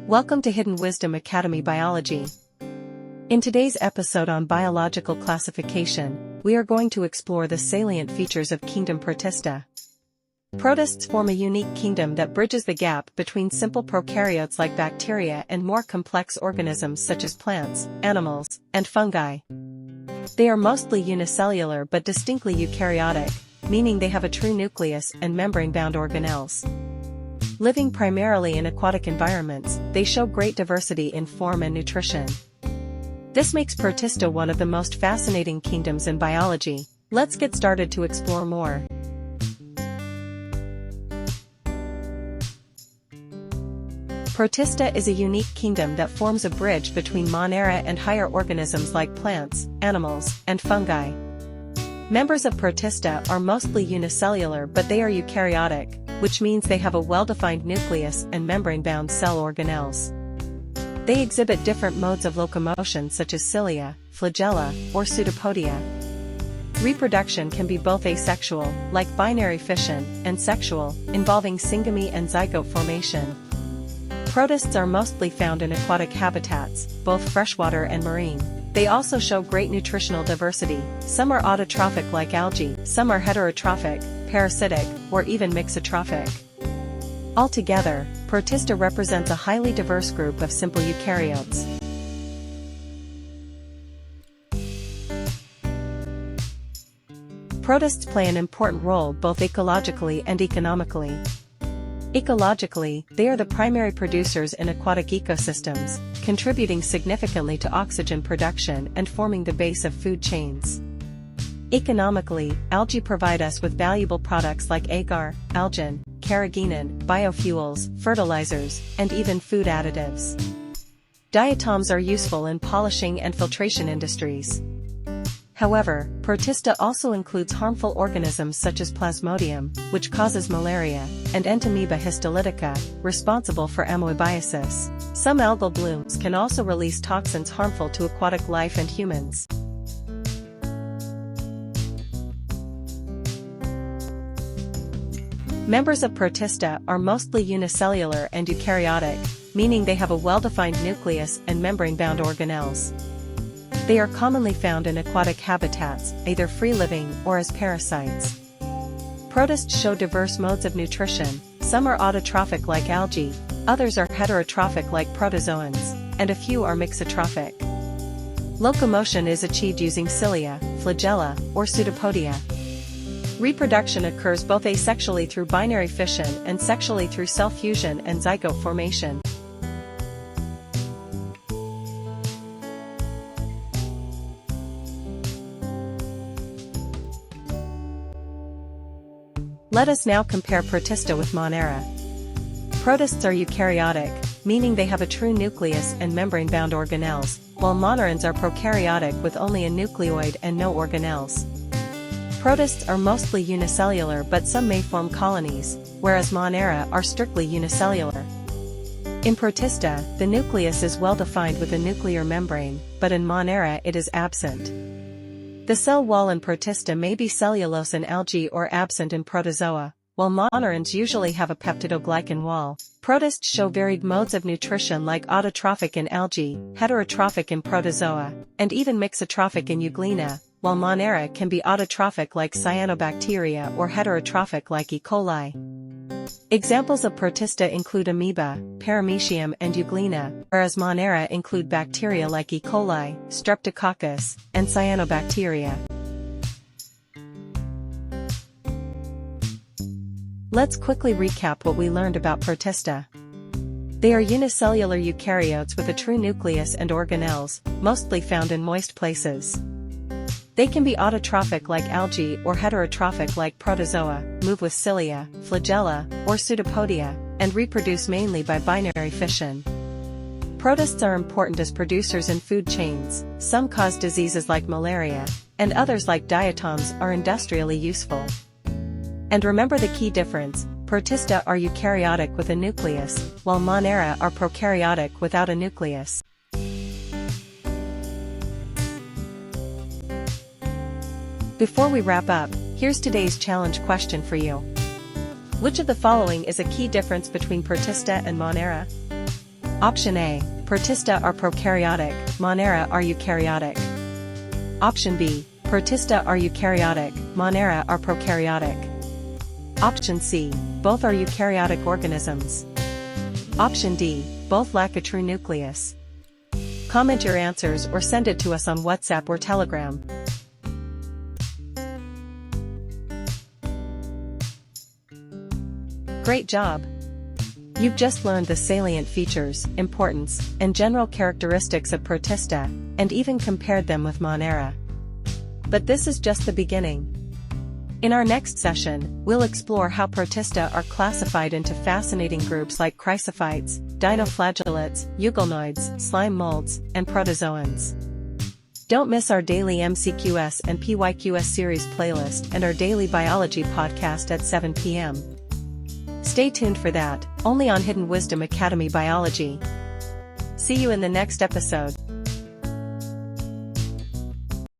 Welcome to Hidden Wisdom Academy Biology. In today's episode on biological classification, we are going to explore the salient features of kingdom Protista. Protists form a unique kingdom that bridges the gap between simple prokaryotes like bacteria and more complex organisms such as plants, animals, and fungi. They are mostly unicellular but distinctly eukaryotic, meaning they have a true nucleus and membrane-bound organelles. Living primarily in aquatic environments, they show great diversity in form and nutrition. This makes Protista one of the most fascinating kingdoms in biology. Let's get started to explore more. Protista is a unique kingdom that forms a bridge between Monera and higher organisms like plants, animals, and fungi. Members of Protista are mostly unicellular but they are eukaryotic, which means they have a well-defined nucleus and membrane-bound cell organelles. They exhibit different modes of locomotion such as cilia, flagella, or pseudopodia. Reproduction can be both asexual, like binary fission, and sexual, involving syngamy and zygote formation. Protists are mostly found in aquatic habitats, both freshwater and marine. They also show great nutritional diversity. Some are autotrophic like algae, some are heterotrophic, parasitic, or even mixotrophic. Altogether, Protista represents a highly diverse group of simple eukaryotes. Protists play an important role both ecologically and economically. Ecologically, they are the primary producers in aquatic ecosystems, contributing significantly to oxygen production and forming the base of food chains. Economically, algae provide us with valuable products like agar, algin, carrageenan, biofuels, fertilizers, and even food additives. Diatoms are useful in polishing and filtration industries. However, Protista also includes harmful organisms such as Plasmodium, which causes malaria, and Entamoeba histolytica, responsible for amoebiasis. Some algal blooms can also release toxins harmful to aquatic life and humans. Members of Protista are mostly unicellular and eukaryotic, meaning they have a well-defined nucleus and membrane-bound organelles. They are commonly found in aquatic habitats, either free-living or as parasites. Protists show diverse modes of nutrition. Some are autotrophic like algae, others are heterotrophic like protozoans, and a few are mixotrophic. Locomotion is achieved using cilia, flagella, or pseudopodia. Reproduction occurs both asexually through binary fission and sexually through cell fusion and zygote formation. Let us now compare Protista with Monera. Protists are eukaryotic, meaning they have a true nucleus and membrane-bound organelles, while Monerans are prokaryotic with only a nucleoid and no organelles. Protists are mostly unicellular but some may form colonies, whereas Monera are strictly unicellular. In Protista, the nucleus is well defined with a nuclear membrane, but in Monera it is absent. The cell wall in Protista may be cellulose in algae or absent in protozoa, while Monerans usually have a peptidoglycan wall. Protists show varied modes of nutrition like autotrophic in algae, heterotrophic in protozoa, and even mixotrophic in euglena, while Monera can be autotrophic like cyanobacteria or heterotrophic like E. coli. Examples of Protista include amoeba, paramecium and euglena, whereas Monera include bacteria like E. coli, streptococcus, and cyanobacteria. Let's quickly recap what we learned about Protista. They are unicellular eukaryotes with a true nucleus and organelles, mostly found in moist places. They can be autotrophic like algae or heterotrophic like protozoa, move with cilia, flagella, or pseudopodia, and reproduce mainly by binary fission. Protists are important as producers in food chains. Some cause diseases like malaria, and others like diatoms are industrially useful. And remember the key difference, Protista are eukaryotic with a nucleus, while Monera are prokaryotic without a nucleus. Before we wrap up, here's today's challenge question for you. Which of the following is a key difference between Protista and Monera? Option A, Protista are prokaryotic, Monera are eukaryotic. Option B, Protista are eukaryotic, Monera are prokaryotic. Option C, both are eukaryotic organisms. Option D, both lack a true nucleus. Comment your answers or send it to us on WhatsApp or Telegram. Great job! You've just learned the salient features, importance, and general characteristics of Protista, and even compared them with Monera. But this is just the beginning. In our next session, we'll explore how Protista are classified into fascinating groups like chrysophytes, dinoflagellates, euglenoids, slime molds, and protozoans. Don't miss our daily MCQS and PYQS series playlist and our daily biology podcast at 7 p.m. Stay tuned for that, only on Hidden Wisdom Academy Biology. See you in the next episode.